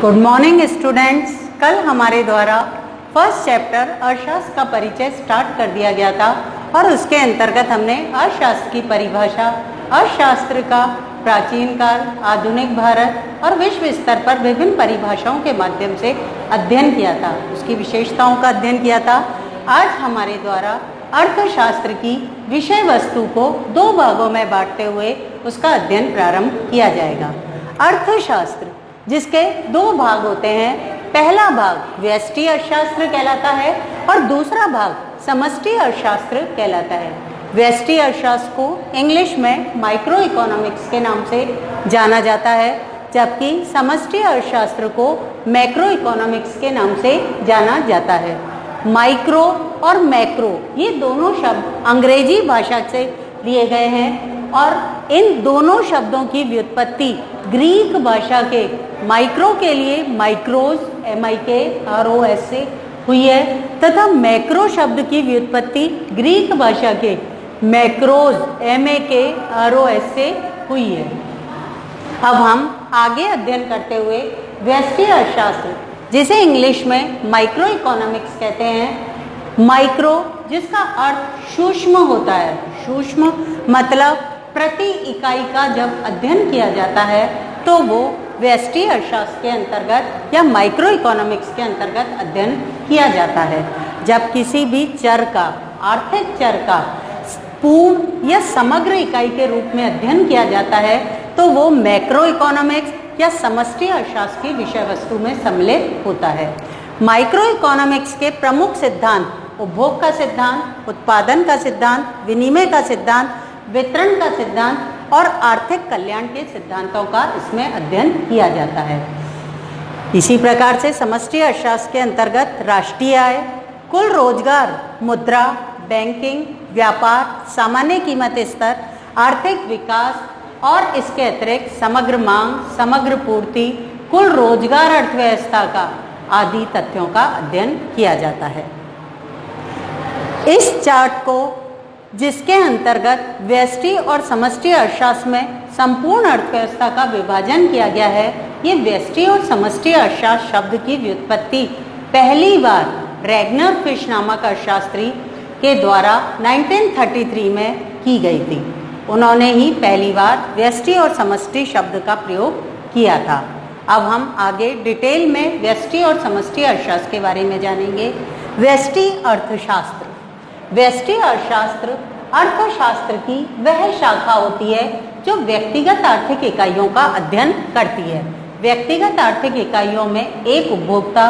Good morning students. कल हमारे द्वारा फर्स्ट चैप्टर अर्थशास्त्र का परिचय स्टार्ट कर दिया गया था और उसके अंतर्गत हमने अर्थशास्त्र की परिभाषा, अर्थशास्त्र का प्राचीन काल, आधुनिक भारत और विश्व स्तर पर विभिन्न परिभाषाओं के माध्यम से अध्ययन किया था, उसकी विशेषताओं का अध्ययन किया था। आज हमारे द्वारा अर्थशास्त्र की विषय वस्तु को दो भागों में बांटते हुए उसका अध्ययन प्रारंभ किया जाएगा। अर्थशास्त्र जिसके दो भाग होते हैं, पहला भाग व्यष्टि अर्थशास्त्र कहलाता है और दूसरा भाग समष्टि अर्थशास्त्र कहलाता है। व्यष्टि अर्थशास्त्र को इंग्लिश में माइक्रो इकोनॉमिक्स के नाम से जाना जाता है, जबकि समष्टि अर्थशास्त्र को मैक्रो इकोनॉमिक्स के नाम से जाना जाता है। माइक्रो और मैक्रो ये दोनों शब्द अंग्रेजी भाषा से लिए गए हैं और इन दोनों शब्दों की व्युत्पत्ति ग्रीक भाषा के माइक्रो के लिए माइक्रोज MIKROS से हुई है तथा मैक्रो शब्द की व्युत्पत्ति ग्रीक भाषा के मैक्रोज MAKROS से हुई है। अब हम आगे अध्ययन करते हुए व्यष्टि अर्थशास्त्र जिसे इंग्लिश में माइक्रो इकोनॉमिक्स कहते हैं। माइक्रो जिसका अर्थ सूक्ष्म होता है, सूक्ष्म मतलब प्रति इकाई का जब अध्ययन किया जाता है तो वो व्यष्टि अर्थशास्त्र के अंतर्गत या माइक्रो इकोनॉमिक्स के अंतर्गत अध्ययन किया जाता है। जब किसी भी चर का, आर्थिक चर का पूर्ण या समग्र इकाई के रूप में अध्ययन किया जाता है तो वो मैक्रो इकोनॉमिक्स या समष्टि अर्थशास्त्र की विषय वस्तु में सम्मिलित होता है। माइक्रो इकोनॉमिक्स के प्रमुख सिद्धांत उपभोग का सिद्धांत, उत्पादन का सिद्धांत, विनिमय का सिद्धांत, वितरण का सिद्धांत और आर्थिक कल्याण के सिद्धांतों का इसमें अध्ययन किया जाता है। इसी प्रकार से समष्टि अर्थशास्त्र के अंतर्गत राष्ट्रीय आय, कुल रोजगार, मुद्रा, बैंकिंग, व्यापार, सामान्य कीमत स्तर, आर्थिक विकास और इसके अतिरिक्त समग्र मांग, समग्र पूर्ति, कुल रोजगार अर्थव्यवस्था का आदि तथ्यों का अध्ययन किया जाता है। इस चार्ट को जिसके अंतर्गत व्यष्टि और समष्टि अर्थशास्त्र में संपूर्ण अर्थव्यवस्था का विभाजन किया गया है, ये व्यष्टि और समष्टि अर्थशास्त्र शब्द की व्युत्पत्ति पहली बार रैगनर फिश नामक अर्थशास्त्री के द्वारा 1933 में की गई थी। उन्होंने ही पहली बार व्यष्टि और समष्टि शब्द का प्रयोग किया था। अब हम आगे डिटेल में व्यष्टि और समष्टि अर्थशास्त्र के बारे में जानेंगे। व्यष्टि अर्थशास्त्र, व्यष्टि अर्थशास्त्र अर्थशास्त्र की वह शाखा होती है जो व्यक्तिगत आर्थिक इकाइयों का अध्ययन करती है। व्यक्तिगत आर्थिक इकाइयों में एक उपभोक्ता,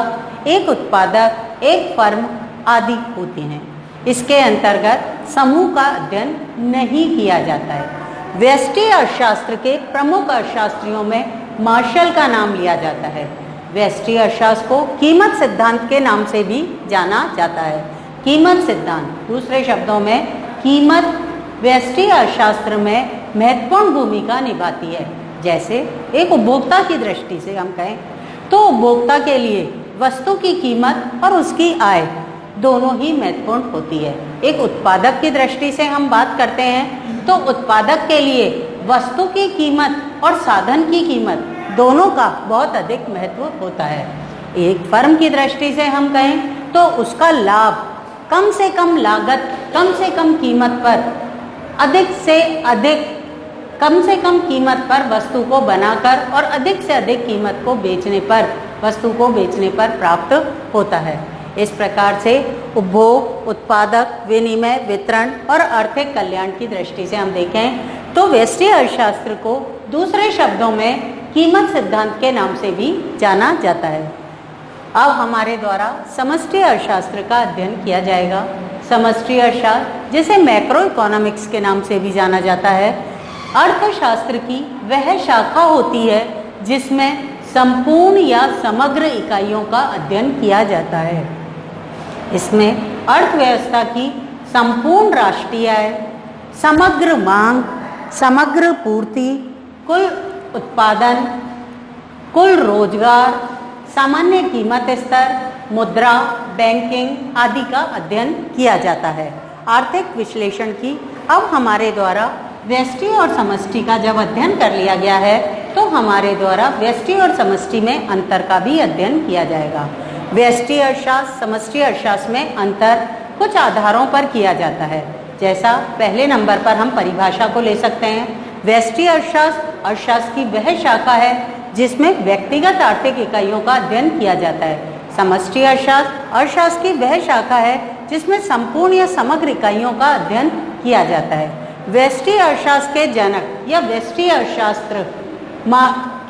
एक उत्पादक, एक फर्म आदि होती हैं। इसके अंतर्गत समूह का अध्ययन नहीं किया जाता है। व्यष्टि अर्थशास्त्र के प्रमुख अर्थशास्त्रियों में मार्शल का नाम लिया जाता है। व्यष्टि अर्थशास्त्र को कीमत सिद्धांत के नाम से भी जाना जाता है। कीमत सिद्धांत, दूसरे शब्दों में कीमत व्यष्टि अर्थशास्त्र में महत्वपूर्ण भूमिका निभाती है। जैसे एक उपभोक्ता की दृष्टि से हम कहें तो उपभोक्ता के लिए वस्तु की कीमत और उसकी आय दोनों ही महत्वपूर्ण होती है। एक उत्पादक की दृष्टि से हम बात करते हैं तो उत्पादक के लिए वस्तु की कीमत और साधन की कीमत दोनों का बहुत अधिक महत्व होता है। एक फर्म की दृष्टि से हम कहें तो उसका लाभ कम से कम लागत, कम से कम कीमत पर, अधिक से अधिक कम से कम कीमत पर वस्तु को बनाकर और अधिक से अधिक कीमत को बेचने पर, वस्तु को बेचने पर प्राप्त होता है। इस प्रकार से उपभोग, उत्पादक, विनिमय, वितरण और आर्थिक कल्याण की दृष्टि से हम देखें तो व्यष्टि अर्थशास्त्र को दूसरे शब्दों में कीमत सिद्धांत के नाम से भी जाना जाता है। अब हमारे द्वारा समष्टि अर्थशास्त्र का अध्ययन किया जाएगा। समष्टि अर्थशास्त्र जिसे मैक्रो इकोनॉमिक्स के नाम से भी जाना जाता है, अर्थशास्त्र की वह शाखा होती है जिसमें संपूर्ण या समग्र इकाइयों का अध्ययन किया जाता है। इसमें अर्थव्यवस्था की संपूर्ण राष्ट्रीय आय, समग्र मांग, समग्र पूर्ति, कुल उत्पादन, कुल रोजगार, सामान्य कीमत स्तर, मुद्रा, बैंकिंग आदि का अध्ययन किया जाता है। आर्थिक विश्लेषण की अब हमारे द्वारा व्यष्टि और समष्टि का जब अध्ययन कर लिया गया है तो हमारे द्वारा व्यष्टि और समष्टि में अंतर का भी अध्ययन किया जाएगा। व्यष्टि अर्थशास्त्र, समष्टि अर्थशास्त्र में अंतर कुछ आधारों पर किया जाता है। जैसा पहले नंबर पर हम परिभाषा को ले सकते हैं। व्यष्टि अर्थशास्त्र की वह शाखा है जिसमें व्यक्तिगत आर्थिक इकाइयों का अध्ययन किया जाता है। समष्टि अर्थशास्त्र की वह शाखा है जिसमें संपूर्ण या समग्र इकाइयों का अध्ययन किया जाता है। व्यष्टि अर्थशास्त्र के जनक या व्यष्टि अर्थशास्त्र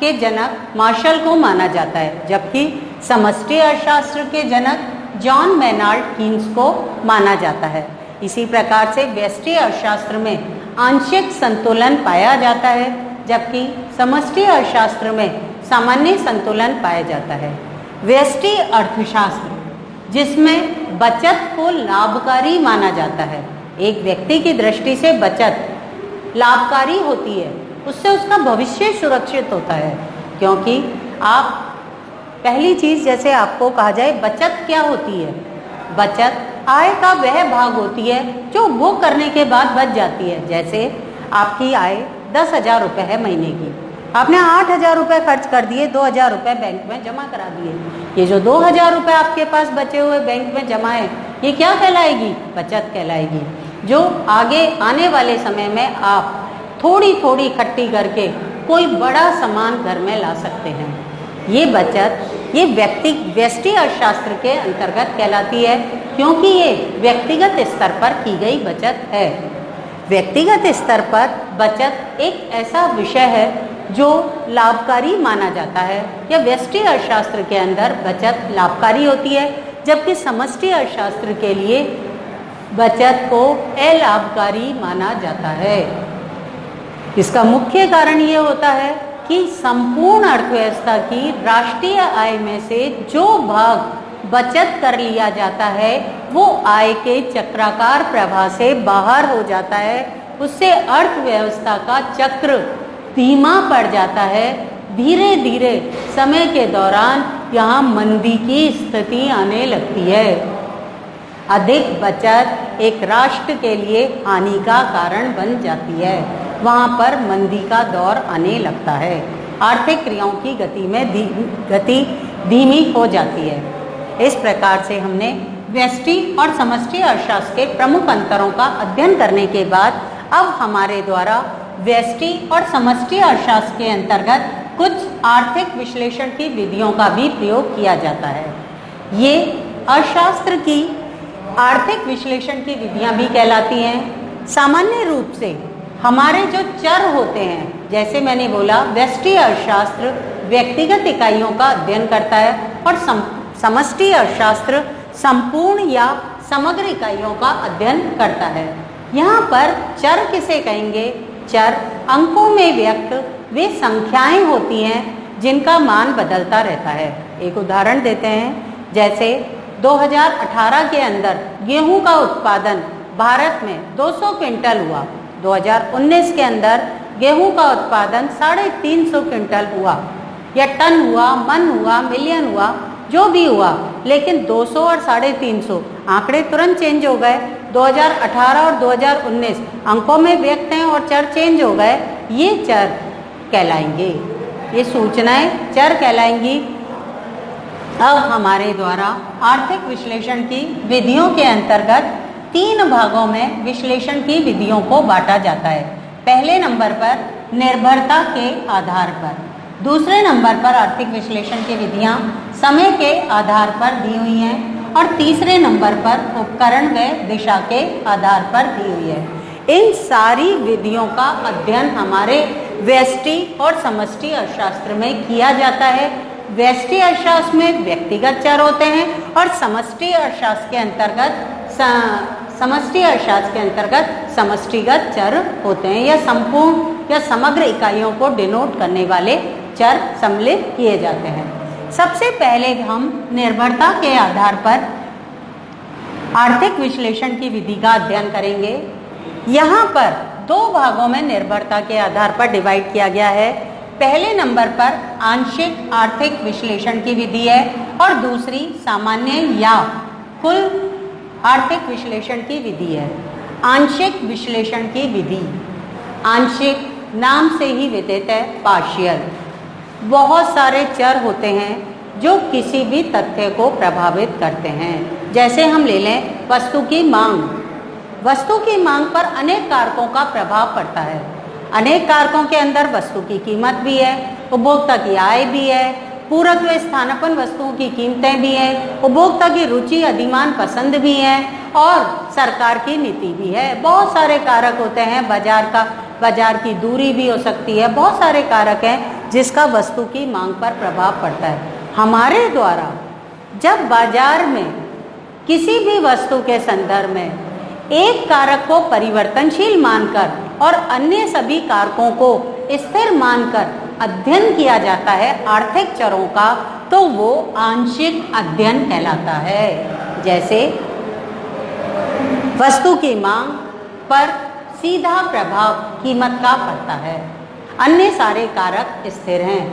के जनक मार्शल को माना जाता है, जबकि समष्टि अर्थशास्त्र के जनक जॉन मेनार्ड कीन्स को माना जाता है। इसी प्रकार से व्यष्टि अर्थशास्त्र में आंशिक संतुलन पाया जाता है, जबकि समष्टि अर्थशास्त्र में सामान्य संतुलन पाया जाता है। व्यष्टि अर्थशास्त्र जिसमें बचत को लाभकारी माना जाता है, एक व्यक्ति की दृष्टि से बचत लाभकारी होती है, उससे उसका भविष्य सुरक्षित होता है। क्योंकि आप पहली चीज, जैसे आपको कहा जाए बचत क्या होती है, बचत आय का वह भाग होती है जो वो करने के बाद बच जाती है। जैसे आपकी आय 10,000 रुपये है महीने की, आपने 8,000 रुपये खर्च कर दिए, 2,000 रुपये बैंक में जमा करा दिए। ये जो 2,000 रुपये आपके पास बचे हुए बैंक में जमा है, ये क्या कहलाएगी? बचत कहलाएगी, जो आगे आने वाले समय में आप थोड़ी थोड़ी इकट्ठी करके कोई बड़ा सामान घर में ला सकते हैं। ये बचत ये व्यष्टि अर्थशास्त्र के अंतर्गत कहलाती है, क्योंकि ये व्यक्तिगत स्तर पर की गई बचत है। व्यक्तिगत स्तर पर बचत एक ऐसा विषय है जो लाभकारी माना जाता है, या व्यष्टि अर्थशास्त्र के अंदर बचत लाभकारी होती है, जबकि समष्टि अर्थशास्त्र के लिए बचत को अलाभकारी माना जाता है। इसका मुख्य कारण ये होता है कि संपूर्ण अर्थव्यवस्था की राष्ट्रीय आय में से जो भाग बचत कर लिया जाता है वो आय के चक्राकार प्रवाह से बाहर हो जाता है, उससे अर्थव्यवस्था का चक्र धीमा पड़ जाता है। धीरे धीरे समय के दौरान यहाँ मंदी की स्थिति आने लगती है। अधिक बचत एक राष्ट्र के लिए हानि का कारण बन जाती है, वहाँ पर मंदी का दौर आने लगता है, आर्थिक क्रियाओं की गति धीमी हो जाती है। इस प्रकार से हमने व्यष्टि और समष्टि अर्थशास्त्र के प्रमुख अंतरों का अध्ययन करने के बाद अब हमारे द्वारा व्यष्टि और समष्टि अर्थशास्त्र के अंतर्गत कुछ आर्थिक विश्लेषण की विधियों का भी प्रयोग किया जाता है। ये अर्थशास्त्र की आर्थिक विश्लेषण की विधियां भी कहलाती हैं। सामान्य रूप से हमारे जो चर होते हैं, जैसे मैंने बोला व्यष्टि अर्थशास्त्र व्यक्तिगत इकाइयों का अध्ययन करता है और समष्टि अर्थशास्त्र संपूर्ण या समग्र इकाइयों का अध्ययन करता है। यहाँ पर चर किसे कहेंगे? चर अंकों में व्यक्त वे संख्याएं होती हैं जिनका मान बदलता रहता है। एक उदाहरण देते हैं, जैसे 2018 के अंदर गेहूं का उत्पादन भारत में 200 क्विंटल हुआ, 2019 के अंदर गेहूं का उत्पादन 350 क्विंटल हुआ, या टन हुआ, मन हुआ, मिलियन हुआ, जो भी हुआ, लेकिन 200 और 350 आंकड़े तुरंत चेंज हो गए। 2018 और 2019 अंकों में व्यक्त हैं और चर चेंज हो गए, ये चर कहलाएंगे, ये सूचनाएं चर कहलाएंगी। अब हमारे द्वारा आर्थिक विश्लेषण की विधियों के अंतर्गत 3 भागों में विश्लेषण की विधियों को बांटा जाता है। पहले नंबर पर निर्भरता के आधार पर, दूसरे नंबर पर आर्थिक विश्लेषण की विधियां समय के आधार पर दी हुई हैं, और तीसरे नंबर पर उपकरण व दिशा के आधार पर दी हुई है। इन सारी विधियों का अध्ययन हमारे व्यष्टि और समष्टि अर्थशास्त्र में किया जाता है। व्यष्टि अर्थशास्त्र में व्यक्तिगत चर होते हैं और समष्टि अर्थशास्त्र के अंतर्गत समष्टिगत चर होते हैं, या संपूर्ण या समग्र इकाइयों को डिनोट करने वाले चर सम्मिलित किए जाते हैं। सबसे पहले हम निर्भरता के आधार पर आर्थिक विश्लेषण की विधि का अध्ययन करेंगे। यहाँ पर 2 भागों में निर्भरता के आधार पर डिवाइड किया गया है। पहले नंबर पर आंशिक आर्थिक विश्लेषण की विधि है और दूसरी सामान्य या कुल आर्थिक विश्लेषण की विधि है। आंशिक विश्लेषण की विधि आंशिक नाम से ही विदित है, पार्शियल। बहुत सारे चर होते हैं जो किसी भी तथ्य को प्रभावित करते हैं। जैसे हम ले लें वस्तु की मांग। वस्तु की मांग पर अनेक कारकों का प्रभाव पड़ता है। अनेक कारकों के अंदर वस्तु की कीमत भी है, उपभोक्ता की आय भी है, पूरक व स्थानापन्न वस्तुओं की कीमतें भी हैं, उपभोक्ता की रुचि, अधिमान, पसंद भी है और सरकार की नीति भी है। बहुत सारे कारक होते हैं। बाजार की दूरी भी हो सकती है। बहुत सारे कारक हैं जिसका वस्तु की मांग पर प्रभाव पड़ता है। हमारे द्वारा जब बाजार में किसी भी वस्तु के संदर्भ में एक कारक को परिवर्तनशील मानकर और अन्य सभी कारकों को स्थिर मानकर अध्ययन किया जाता है आर्थिक चरों का, तो वो आंशिक अध्ययन कहलाता है। जैसे वस्तु की मांग पर सीधा प्रभाव कीमत का पड़ता है, अन्य सारे कारक स्थिर हैं।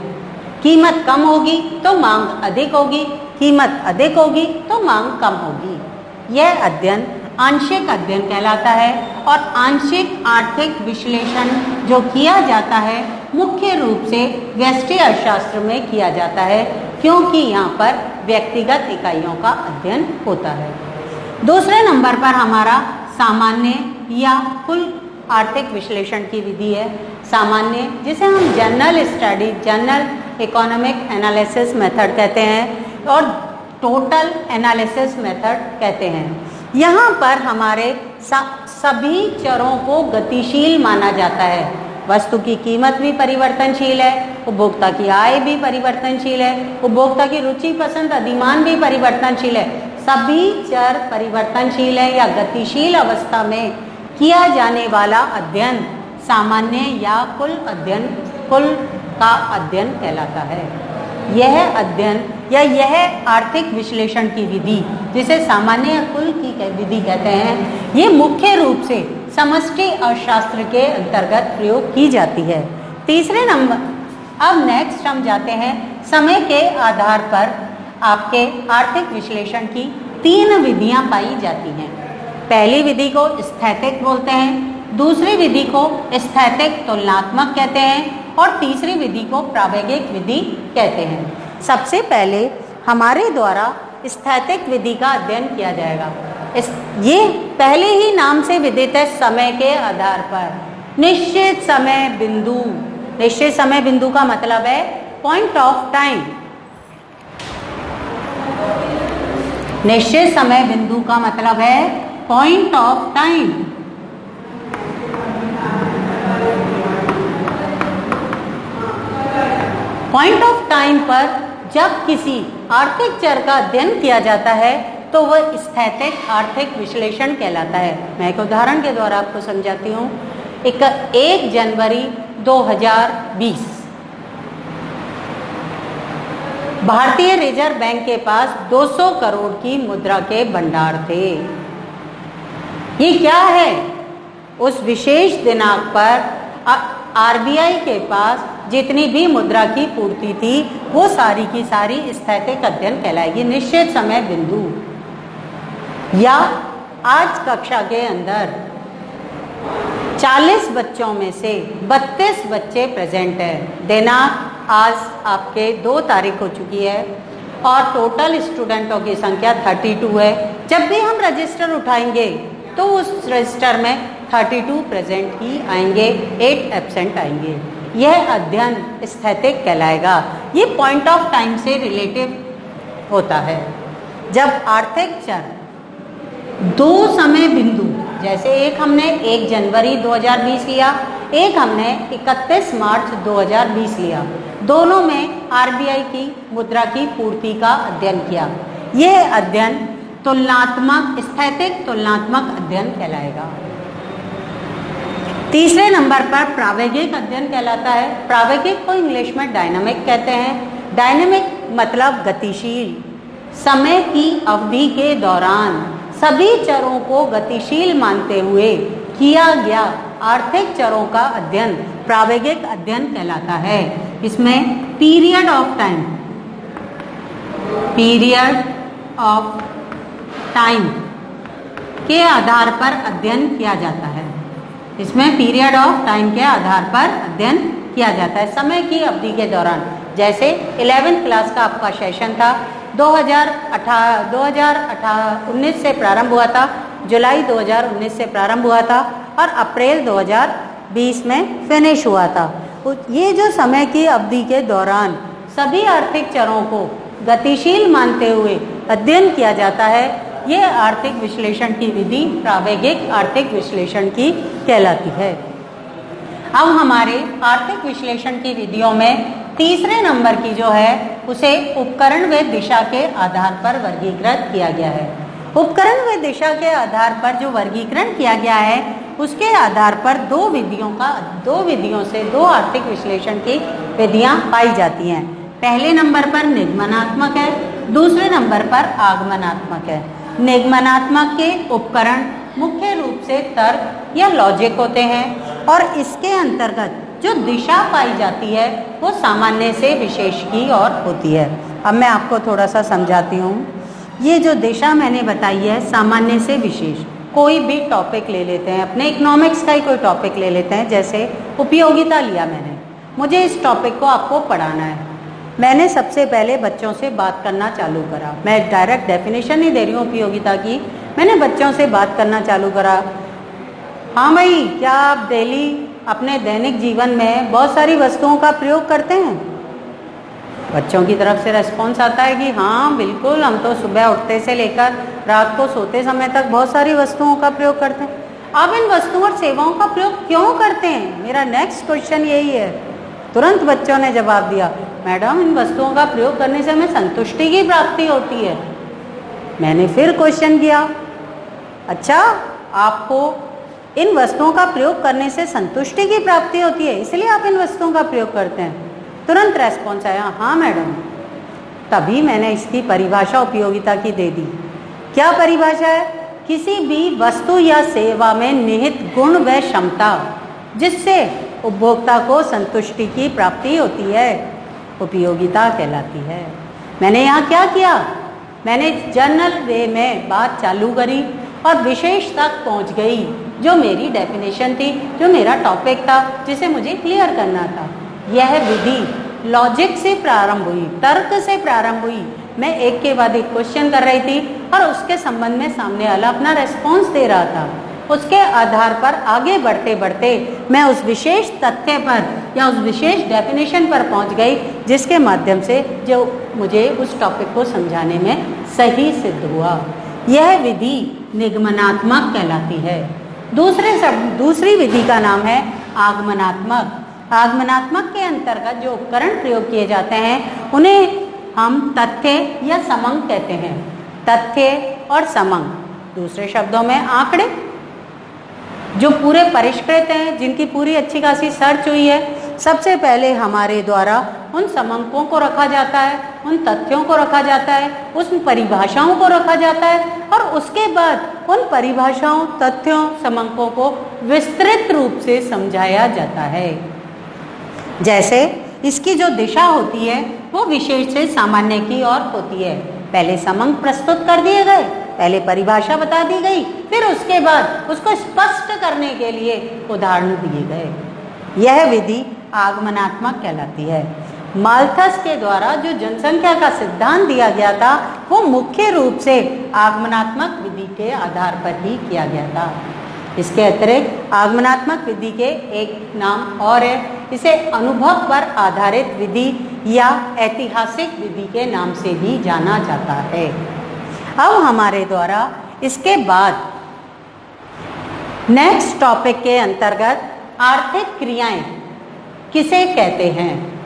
कीमत कम होगी तो मांग अधिक होगी, कीमत अधिक होगी तो मांग कम होगी। यह अध्ययन आंशिक अध्ययन कहलाता है और आंशिक आर्थिक विश्लेषण जो किया जाता है मुख्य रूप से व्यष्टि अर्थशास्त्र में किया जाता है, क्योंकि यहाँ पर व्यक्तिगत इकाइयों का अध्ययन होता है। दूसरे नंबर पर हमारा सामान्य या कुल आर्थिक विश्लेषण की विधि है। सामान्य, जिसे हम general study, general economic analysis method कहते हैं और टोटल एनालिसिस मेथड कहते हैं। यहाँ पर हमारे सभी चरों को गतिशील माना जाता है। वस्तु की कीमत भी परिवर्तनशील है, उपभोक्ता की आय भी परिवर्तनशील है, उपभोक्ता की रुचि, पसंद, अधिमान भी परिवर्तनशील है। सभी चर परिवर्तनशील है या गतिशील अवस्था में किया जाने वाला अध्ययन सामान्य या कुल का अध्ययन कहलाता है। यह अध्ययन या यह आर्थिक विश्लेषण की विधि, जिसे सामान्य या कुल की विधि कहते हैं, ये मुख्य रूप से समष्टि अर्थशास्त्र के अंतर्गत प्रयोग की जाती है। तीसरे नंबर, अब नेक्स्ट हम जाते हैं समय के आधार पर आपके आर्थिक विश्लेषण की 3 विधियां पाई जाती हैं। पहली विधि को स्थैतिक बोलते हैं, दूसरी विधि को स्थैतिक तुलनात्मक कहते हैं और तीसरी विधि को प्रायोगिक विधि कहते हैं। सबसे पहले हमारे द्वारा स्थैतिक विधि का अध्ययन किया जाएगा। ये पहले ही नाम से विदित है, समय के आधार पर निश्चित समय बिंदु। निश्चित समय बिंदु का मतलब है पॉइंट ऑफ टाइम। निश्चित समय बिंदु का मतलब है point of time. Point of time पर जब किसी आर्थिक चर का अध्ययन किया जाता है तो वह स्थैतिक आर्थिक विश्लेषण कहलाता है। मैं एक उदाहरण के द्वारा आपको समझाती हूँ। 1 जनवरी 2020 भारतीय रिजर्व बैंक के पास 200 करोड़ की मुद्रा के भंडार थे। ये क्या है? उस विशेष दिनांक पर आरबीआई के पास जितनी भी मुद्रा की पूर्ति थी वो सारी की सारी स्थैतिक अध्ययन कहलाएगी। निश्चित समय बिंदु। या आज कक्षा के अंदर 40 बच्चों में से 32 बच्चे प्रेजेंट है। दिनांक आज आपके 2 तारीख हो चुकी है और टोटल स्टूडेंटों की संख्या 32 है। जब भी हम रजिस्टर उठाएंगे तो उस रजिस्टर में 32 प्रेजेंट ही आएंगे, 8 एब्सेंट आएंगे। यह अध्ययन स्थैतिक कहलाएगा। ये पॉइंट ऑफ टाइम से रिलेटिव होता है। जब आर्थिक चर 2 समय बिंदु, जैसे एक हमने 1 जनवरी 2020 लिया, एक हमने 31 मार्च 2020 लिया, दोनों में आरबीआई की मुद्रा की पूर्ति का अध्ययन किया। यह अध्ययन तुलनात्मक स्थैतिक तुलनात्मक अध्ययन कहलाएगा। तीसरे नंबर पर प्रायोगिक अध्ययन कहलाता है। प्रायोगिक को इंग्लिश में डायनामिक कहते हैं। डायनामिक मतलब गतिशील। समय की अवधि के दौरान सभी चरों को गतिशील मानते हुए किया गया आर्थिक चरों का अध्ययन प्रायोगिक अध्ययन कहलाता है। इसमें पीरियड ऑफ टाइम के आधार पर अध्ययन किया जाता है। इसमें पीरियड ऑफ टाइम के आधार पर अध्ययन किया जाता है, समय की अवधि के दौरान। जैसे 11th क्लास का आपका सेशन था, 2019 से प्रारंभ हुआ था, जुलाई 2019 से प्रारंभ हुआ था और अप्रैल 2020 में फिनिश हुआ था। ये जो समय की अवधि के दौरान सभी आर्थिक चरों को गतिशील मानते हुए अध्ययन किया जाता है, ये आर्थिक विश्लेषण की विधि प्रावेगिक आर्थिक विश्लेषण की कहलाती है। अब हमारे आर्थिक विश्लेषण की विधियों में तीसरे नंबर की जो है उसे उपकरण व दिशा के आधार पर वर्गीकृत किया गया है। उपकरण व दिशा के आधार पर जो वर्गीकरण किया गया है उसके आधार पर दो विधियों से दो आर्थिक विश्लेषण की विधियां पाई जाती हैं। पहले नंबर पर निगमनात्मक है, दूसरे नंबर पर आगमनात्मक है। निगमनात्मक के उपकरण मुख्य रूप से तर्क या लॉजिक होते हैं और इसके अंतर्गत जो दिशा पाई जाती है वो सामान्य से विशेष की ओर होती है। अब मैं आपको थोड़ा सा समझाती हूँ। ये जो दिशा मैंने बताई है सामान्य से विशेष, कोई भी टॉपिक ले लेते हैं, अपने इकोनॉमिक्स का ही कोई टॉपिक ले लेते हैं, जैसे उपयोगिता लिया मैंने, मुझे इस टॉपिक को आपको पढ़ाना है। मैंने सबसे पहले बच्चों से बात करना चालू करा, मैं डायरेक्ट डेफिनेशन नहीं दे रही हूँ उपयोगिता की, मैंने बच्चों से बात करना चालू करा। हाँ भाई, क्या आप डेली अपने दैनिक जीवन में बहुत सारी वस्तुओं का प्रयोग करते हैं? बच्चों की तरफ से रेस्पॉन्स आता है कि हाँ बिल्कुल, हम तो सुबह उठते से लेकर रात को सोते समय तक बहुत सारी वस्तुओं का प्रयोग करते हैं। आप इन वस्तुओं और सेवाओं का प्रयोग क्यों करते हैं? मेरा नेक्स्ट क्वेश्चन यही है। तुरंत बच्चों ने जवाब दिया, मैडम इन वस्तुओं का प्रयोग करने से हमें संतुष्टि की प्राप्ति होती है। मैंने फिर क्वेश्चन किया, अच्छा आपको इन वस्तुओं का प्रयोग करने से संतुष्टि की प्राप्ति होती है इसलिए आप इन वस्तुओं का प्रयोग करते हैं? तुरंत रेस्पॉन्स आया, हाँ मैडम। तभी मैंने इसकी परिभाषा उपयोगिता की दे दी। क्या परिभाषा है? किसी भी वस्तु या सेवा में निहित गुण व क्षमता जिससे उपभोक्ता को संतुष्टि की प्राप्ति होती है, उपयोगिता कहलाती है। मैंने यहाँ क्या किया? मैंने जनरल वे में बात चालू करी और विशेष तक पहुँच गई, जो मेरी डेफिनेशन थी, जो मेरा टॉपिक था, जिसे मुझे क्लियर करना था। यह विधि लॉजिक से प्रारंभ हुई, तर्क से प्रारंभ हुई। मैं एक के बाद एक क्वेश्चन कर रही थी और उसके संबंध में सामने वाला अपना रेस्पॉन्स दे रहा था। उसके आधार पर आगे बढ़ते बढ़ते मैं उस विशेष तथ्य पर या उस विशेष डेफिनेशन पर पहुंच गई, जिसके माध्यम से जो मुझे उस टॉपिक को समझाने में सही सिद्ध हुआ। यह विधि निगमनात्मक कहलाती है। दूसरी विधि का नाम है आगमनात्मक। आगमनात्मक के अंतर्गत जो उपकरण प्रयोग किए जाते हैं उन्हें हम तथ्य या समंक कहते हैं। तथ्य और समंक, दूसरे शब्दों में आंकड़े, जो पूरे परिष्कृत हैं, जिनकी पूरी अच्छी खासी सर्च हुई है। सबसे पहले हमारे द्वारा उन समंकों को रखा जाता है, उन तथ्यों को रखा जाता है, उस परिभाषाओं को रखा जाता है और उसके बाद उन परिभाषाओं, तथ्यों, समंकों को विस्तृत रूप से समझाया जाता है। जैसे इसकी जो दिशा होती है वो विशेष से सामान्य की ओर होती है। पहले समंक प्रस्तुत कर दिए गए, पहले परिभाषा बता दी गई, फिर उसके बाद उसको स्पष्ट करने के लिए उदाहरण दिए गए। यह विधि आगमनात्मक कहलाती है। माल्थस के द्वारा जो जनसंख्या का सिद्धांत दिया गया था वो मुख्य रूप से आगमनात्मक विधि के आधार पर ही किया गया था। इसके अतिरिक्त आगमनात्मक विधि के एक नाम और है, इसे अनुभव पर आधारित विधि या ऐतिहासिक विधि के नाम से भी जाना जाता है। अब हमारे द्वारा इसके बाद नेक्स्ट टॉपिक के अंतर्गत आर्थिक क्रियाएं किसे कहते हैं,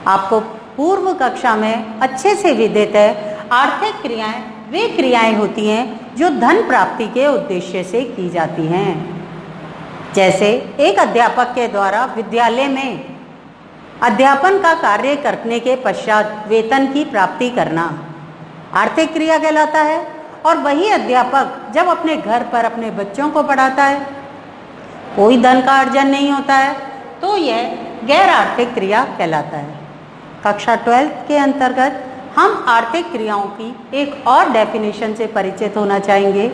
आपको पूर्व कक्षा में अच्छे से विदित है। आर्थिक क्रियाएं वे क्रियाएं होती हैं जो धन प्राप्ति के उद्देश्य से की जाती हैं। जैसे एक अध्यापक के द्वारा विद्यालय में अध्यापन का कार्य करने के पश्चात वेतन की प्राप्ति करना आर्थिक क्रिया कहलाता है। और वही अध्यापक जब अपने घर पर अपने बच्चों को पढ़ाता है, कोई धन का अर्जन नहीं होता है, तो यह गैर आर्थिक क्रिया कहलाता है। कक्षा 12 के अंतर्गत हम आर्थिक क्रियाओं की एक और डेफिनेशन से परिचित होना चाहेंगे।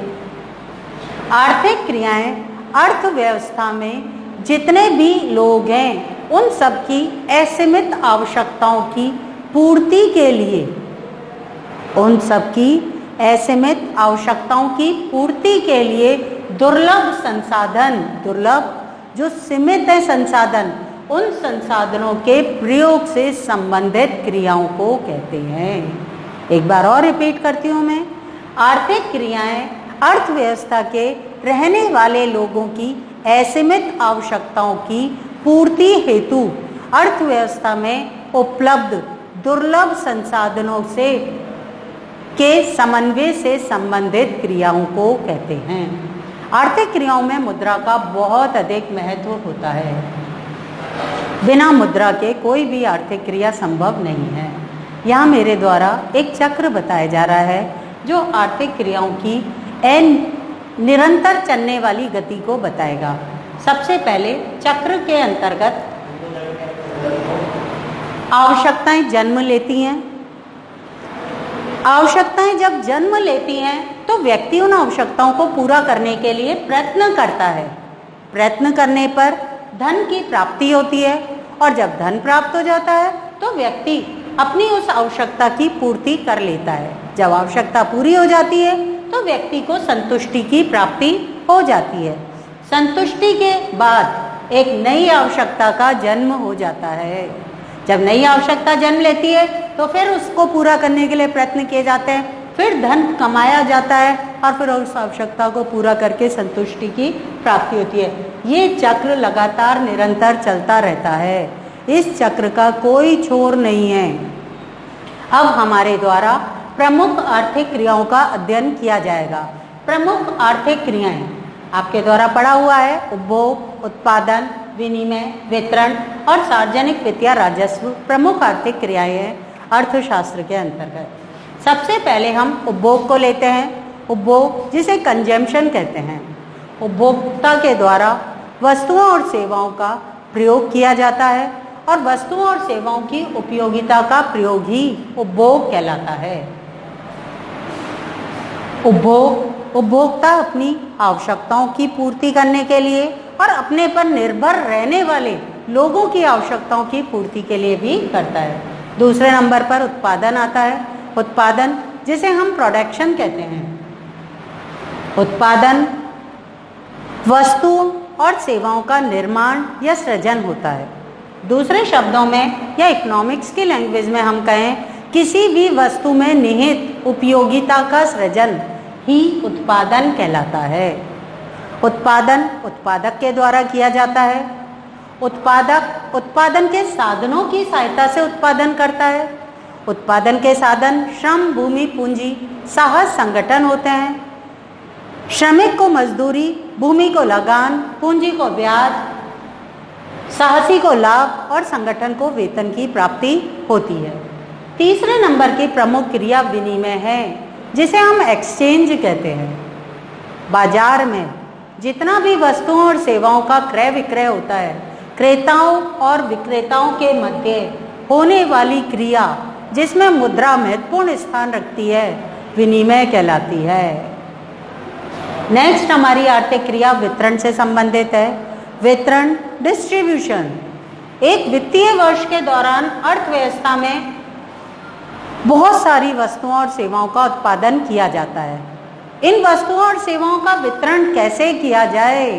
आर्थिक क्रियाएं अर्थव्यवस्था में जितने भी लोग हैं उन सब की असीमित आवश्यकताओं की पूर्ति के लिए, उन सब की असीमित आवश्यकताओं की पूर्ति के लिए दुर्लभ संसाधन, दुर्लभ जो सीमित है संसाधन, उन संसाधनों के प्रयोग से संबंधित क्रियाओं को कहते हैं। एक बार और रिपीट करती हूँ मैं, आर्थिक क्रियाएं अर्थव्यवस्था के रहने वाले लोगों की असीमित आवश्यकताओं की पूर्ति हेतु अर्थव्यवस्था में उपलब्ध दुर्लभ संसाधनों से के समन्वय से संबंधित क्रियाओं को कहते हैं। आर्थिक क्रियाओं में मुद्रा का बहुत अधिक महत्व होता है। बिना मुद्रा के कोई भी आर्थिक क्रिया संभव नहीं है। यहाँ मेरे द्वारा एक चक्र बताया जा रहा है जो आर्थिक क्रियाओं की निरंतर चलने वाली गति को बताएगा। सबसे पहले चक्र के अंतर्गत आवश्यकताएं जन्म लेती हैं। आवश्यकताएं जब जन्म लेती हैं तो व्यक्ति उन आवश्यकताओं को पूरा करने के लिए प्रयत्न करता है। प्रयत्न करने पर धन की प्राप्ति होती है और जब धन प्राप्त हो जाता है तो व्यक्ति अपनी उस आवश्यकता की पूर्ति कर लेता है। जब आवश्यकता पूरी हो जाती है तो व्यक्ति को संतुष्टि की प्राप्ति हो जाती है। संतुष्टि के बाद एक नई आवश्यकता का जन्म हो जाता है। जब नई आवश्यकता जन्म लेती है तो फिर उसको पूरा करने के लिए प्रयत्न किए जाते हैं, फिर धन कमाया जाता है और फिर उस आवश्यकता को पूरा करके संतुष्टि की प्राप्ति होती है। ये चक्र लगातार निरंतर चलता रहता है। इस चक्र का कोई छोर नहीं है। अब हमारे द्वारा प्रमुख आर्थिक क्रियाओं का अध्ययन किया जाएगा। प्रमुख आर्थिक क्रियाएं आपके द्वारा पढ़ा हुआ है, उपभोग, उत्पादन, विनिमय, वितरण और सार्वजनिक वित्तीय राजस्व प्रमुख आर्थिक क्रियाएं हैं अर्थशास्त्र के अंतर्गत। सबसे पहले हम उपभोग को लेते हैं। उपभोग जिसे कंजम्पशन कहते हैं, उपभोक्ता के द्वारा वस्तुओं और सेवाओं का प्रयोग किया जाता है और वस्तुओं और सेवाओं की उपयोगिता का प्रयोग ही उपभोग कहलाता है। उपभोक्ता अपनी आवश्यकताओं की पूर्ति करने के लिए और अपने पर निर्भर रहने वाले लोगों की आवश्यकताओं की पूर्ति के लिए भी करता है। दूसरे नंबर पर उत्पादन आता है। उत्पादन जिसे हम प्रोडक्शन कहते हैं। उत्पादन वस्तुओं और सेवाओं का निर्माण या सृजन होता है। दूसरे शब्दों में या इकोनॉमिक्स की लैंग्वेज में हम कहें, किसी भी वस्तु में निहित उपयोगिता का सृजन ही उत्पादन कहलाता है। उत्पादन उत्पादक के द्वारा किया जाता है। उत्पादक उत्पादन के साधनों की सहायता से उत्पादन करता है। उत्पादन के साधन श्रम, भूमि, पूंजी, साहस, संगठन होते हैं। श्रमिक को मजदूरी, भूमि को लगान, पूंजी को ब्याज, साहसी को लाभ और संगठन को वेतन की प्राप्ति होती है। तीसरे नंबर की प्रमुख क्रिया विनिमय है, जिसे हम एक्सचेंज कहते हैं। बाजार में जितना भी वस्तुओं और सेवाओं का क्रय विक्रय होता है, क्रेताओं और विक्रेताओं के मध्य होने वाली क्रिया जिसमें मुद्रा महत्वपूर्ण स्थान रखती है, विनिमय कहलाती है। नेक्स्ट हमारी आर्थिक क्रिया वितरण से संबंधित है। वितरण डिस्ट्रीब्यूशन। एक वित्तीय वर्ष के दौरान अर्थव्यवस्था में बहुत सारी वस्तुओं और सेवाओं का उत्पादन किया जाता है। इन वस्तुओं और सेवाओं का वितरण कैसे किया जाए,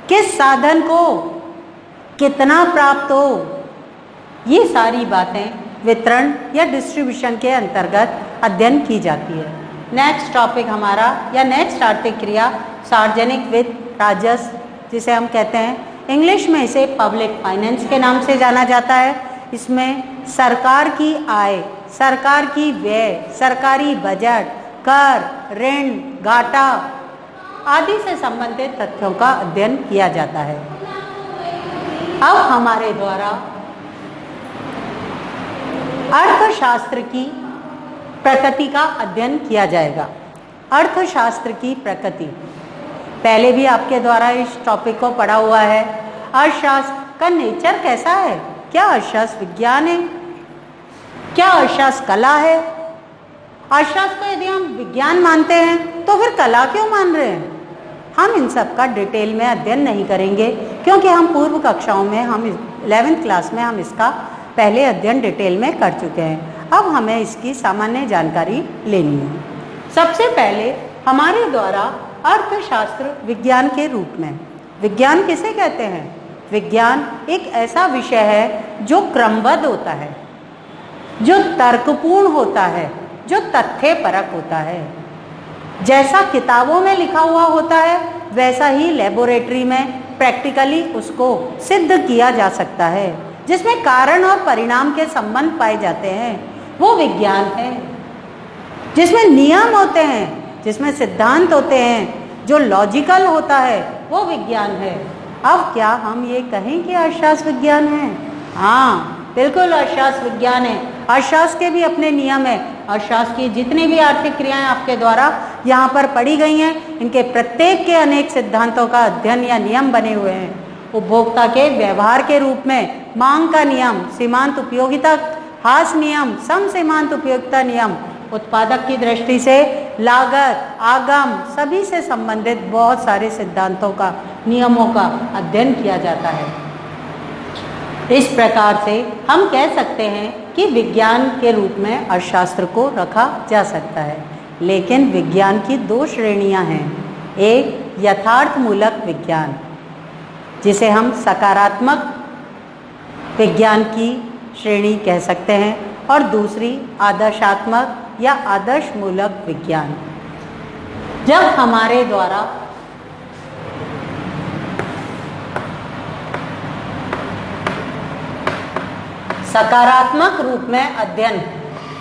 किस साधन को कितना प्राप्त हो, ये सारी बातें वितरण या डिस्ट्रीब्यूशन के अंतर्गत अध्ययन की जाती है। नेक्स्ट टॉपिक हमारा या नेक्स्ट आर्थिक क्रिया सार्वजनिक वित्त राजस्व, जिसे हम कहते हैं, इंग्लिश में इसे पब्लिक फाइनेंस के नाम से जाना जाता है। इसमें सरकार की आय, सरकार की व्यय, सरकारी बजट, कर, ऋण, घाटा आदि से संबंधित तथ्यों का अध्ययन किया जाता है। अब हमारे द्वारा अर्थशास्त्र की प्रकृति का अध्ययन किया जाएगा। अर्थशास्त्र की प्रकृति पहले भी आपके द्वारा इस टॉपिक को पढ़ा हुआ है। अर्थशास्त्र का नेचर कैसा है? क्या अर्थशास्त्र विज्ञान है? क्या अर्थशास्त्र कला है? अर्थशास्त्र को यदि हम विज्ञान मानते हैं तो फिर कला क्यों मान रहे हैं? हम इन सब का डिटेल में अध्ययन नहीं करेंगे, क्योंकि हम पूर्व कक्षाओं में, हम 11th क्लास में हम इसका पहले अध्ययन डिटेल में कर चुके हैं। अब हमें इसकी सामान्य जानकारी लेनी है। सबसे पहले हमारे द्वारा अर्थशास्त्र विज्ञान के रूप में, विज्ञान किसे कहते हैं? विज्ञान एक ऐसा विषय है जो क्रमबद्ध होता है, जो तर्कपूर्ण होता है, जो तथ्यपरक होता है। जैसा किताबों में लिखा हुआ होता है वैसा ही लेबोरेटरी में प्रैक्टिकली उसको सिद्ध किया जा सकता है। जिसमें कारण और परिणाम के संबंध पाए जाते हैं वो विज्ञान है। जिसमें नियम होते हैं, जिसमें सिद्धांत होते हैं, जो लॉजिकल होता है वो विज्ञान है। अब क्या हम ये कहें कि अर्थशास्त्र विज्ञान है? हाँ, बिल्कुल अर्थशास्त्र विज्ञान है। अर्थशास्त्र के भी अपने नियम है। अर्थशास्त्र की जितनी भी आर्थिक क्रियाएं आपके द्वारा यहाँ पर पढ़ी गई हैं, इनके प्रत्येक के अनेक सिद्धांतों का अध्ययन या नियम बने हुए हैं। उपभोक्ता के व्यवहार के रूप में मांग का नियम, सीमांत उपयोगिता हास नियम, सम सीमांत उपयोगिता नियम, उत्पादक की दृष्टि से लागत, आगम, सभी से संबंधित बहुत सारे सिद्धांतों का, नियमों का अध्ययन किया जाता है। इस प्रकार से हम कह सकते हैं कि विज्ञान के रूप में अर्थशास्त्र को रखा जा सकता है। लेकिन विज्ञान की दो श्रेणियां हैं। एक यथार्थमूलक विज्ञान, जिसे हम सकारात्मक विज्ञान की श्रेणी कह सकते हैं, और दूसरी आदर्शात्मक या आदर्शमूलक विज्ञान। जब हमारे द्वारा सकारात्मक रूप में अध्ययन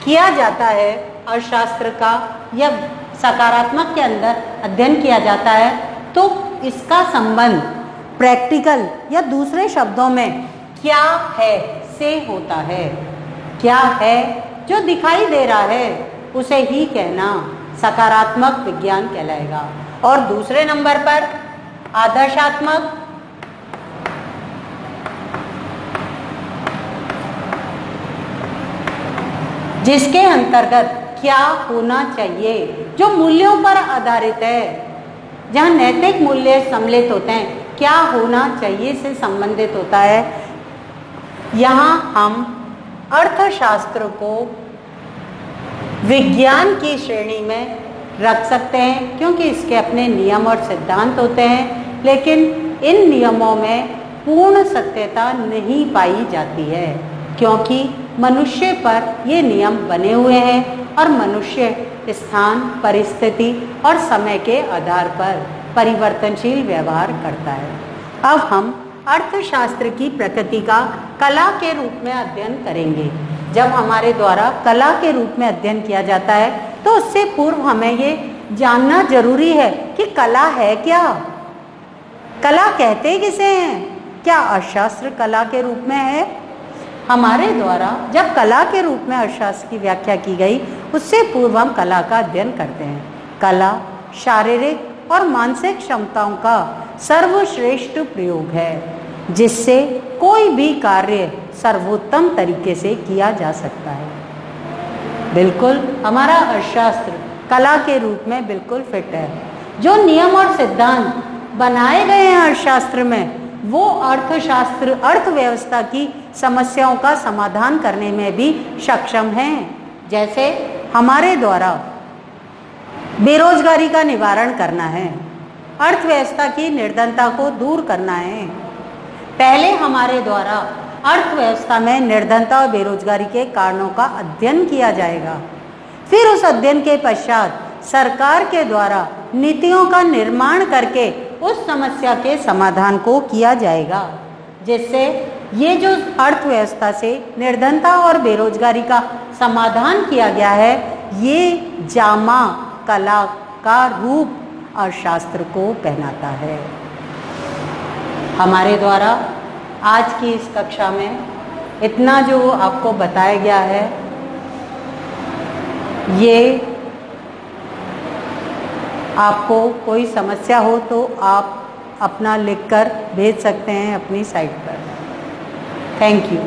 किया जाता है अर्थशास्त्र का, या सकारात्मक के अंदर अध्ययन किया जाता है, तो इसका संबंध प्रैक्टिकल या दूसरे शब्दों में क्या है से होता है। क्या है जो दिखाई दे रहा है उसे ही कहना सकारात्मक विज्ञान कहलाएगा। और दूसरे नंबर पर आदर्शात्मक, जिसके अंतर्गत क्या होना चाहिए, जो मूल्यों पर आधारित है, जहाँ नैतिक मूल्य सम्मिलित होते हैं, क्या होना चाहिए से संबंधित होता है। यहाँ हम अर्थशास्त्र को विज्ञान की श्रेणी में रख सकते हैं, क्योंकि इसके अपने नियम और सिद्धांत होते हैं। लेकिन इन नियमों में पूर्ण सत्यता नहीं पाई जाती है, क्योंकि मनुष्य पर ये नियम बने हुए हैं और मनुष्य स्थान, परिस्थिति और समय के आधार पर परिवर्तनशील व्यवहार करता है। अब हम अर्थशास्त्र की प्रकृति का कला के रूप में अध्ययन करेंगे। जब हमारे द्वारा कला के रूप में अध्ययन किया जाता है तो उससे पूर्व हमें ये जानना जरूरी है कि कला है क्या, कला कहते किसे हैं। क्या अर्थशास्त्र कला के रूप में है? हमारे द्वारा जब कला के रूप में अर्थशास्त्र की व्याख्या की गई, उससे पूर्व हम कला का अध्ययन करते हैं। कला शारीरिक और मानसिक क्षमताओं का सर्वश्रेष्ठ प्रयोग है, जिससे कोई भी कार्य सर्वोत्तम तरीके से किया जा सकता है। बिल्कुल हमारा अर्थशास्त्र कला के रूप में बिल्कुल फिट है। जो नियम और सिद्धांत बनाए गए हैं अर्थशास्त्र में, वो अर्थशास्त्र अर्थव्यवस्था की समस्याओं का समाधान करने में भी सक्षम हैं। जैसे हमारे द्वारा बेरोजगारी का निवारण करना है, अर्थव्यवस्था की निर्धनता को दूर करना है। पहले हमारे द्वारा अर्थव्यवस्था में निर्धनता और बेरोजगारी के कारणों का अध्ययन किया जाएगा। फिर उस अध्ययन के पश्चात सरकार के द्वारा नीतियों का निर्माण करके उस समस्या के समाधान को किया जाएगा, जिससे ये जो अर्थव्यवस्था से निर्धनता और बेरोजगारी का समाधान किया गया है, ये जामा कला का रूप अर्थशास्त्र को पहनाता है। हमारे द्वारा आज की इस कक्षा में इतना जो आपको बताया गया है, ये आपको कोई समस्या हो तो आप अपना लिखकर भेज सकते हैं अपनी साइट पर। Thank you.